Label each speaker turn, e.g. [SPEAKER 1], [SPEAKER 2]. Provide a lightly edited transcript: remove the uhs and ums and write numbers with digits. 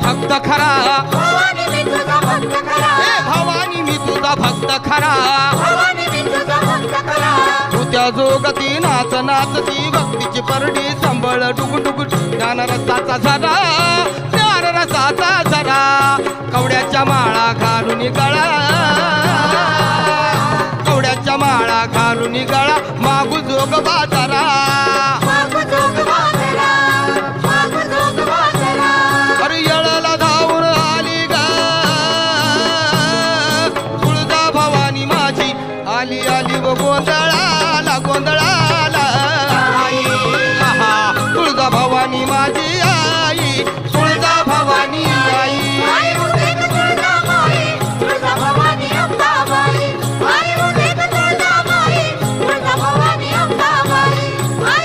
[SPEAKER 1] भक्त खरा हे भवानी मी तुझा भक्त खरा तू त्या जोगती नाच नाचती भक्तीची परडी संबळ डुगुडुगु ज्ञान रसाचा झरा ज्ञान रसाचा झरा कवड्याच्या माळा घालून गळा कवड्याच्या माळा घालून गळा मागू जोग बाजारा